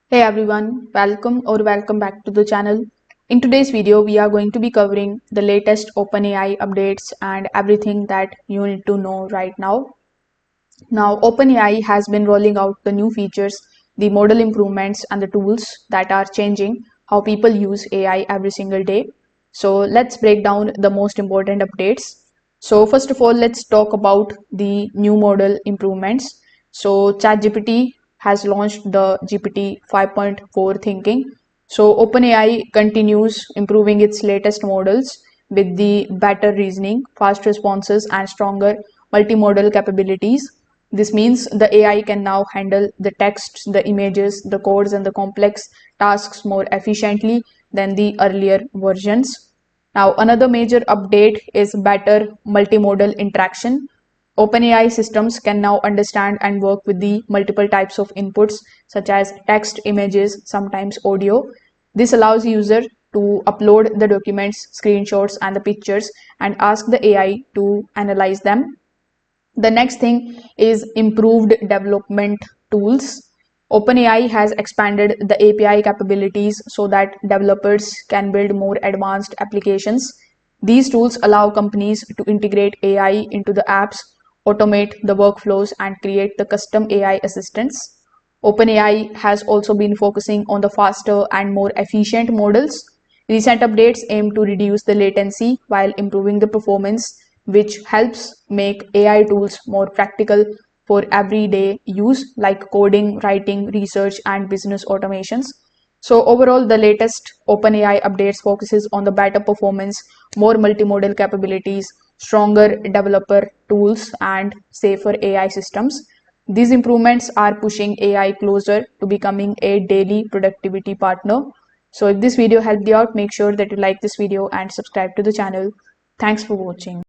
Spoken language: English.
Hey everyone, welcome back to the channel. In today's video, we are going to be covering the latest OpenAI updates and everything that you need to know right now. Now, OpenAI has been rolling out the new features, the model improvements, and the tools that are changing how people use AI every single day. So, let's break down the most important updates. So, first of all, let's talk about the new model improvements. So, ChatGPT has launched the GPT 5.4 Thinking. So, OpenAI continues improving its latest models with the better reasoning, fast responses, and stronger multimodal capabilities. This means the AI can now handle the texts, the images, the codes, and the complex tasks more efficiently than the earlier versions. Now, another major update is better multimodal interaction. OpenAI systems can now understand and work with the multiple types of inputs, such as text, images, sometimes audio. This allows user to upload the documents, screenshots, and the pictures and ask the AI to analyze them. The next thing is improved development tools. OpenAI has expanded the API capabilities so that developers can build more advanced applications. These tools allow companies to integrate AI into the apps, automate the workflows, and create the custom AI assistants. OpenAI has also been focusing on the faster and more efficient models. Recent updates aim to reduce the latency while improving the performance, which helps make AI tools more practical for everyday use like coding, writing, research, and business automations. So overall, the latest OpenAI updates focuses on the better performance, more multimodal capabilities, stronger developer tools, and safer AI systems. These improvements are pushing AI closer to becoming a daily productivity partner. So if this video helped you out, make sure that you like this video and subscribe to the channel. Thanks for watching.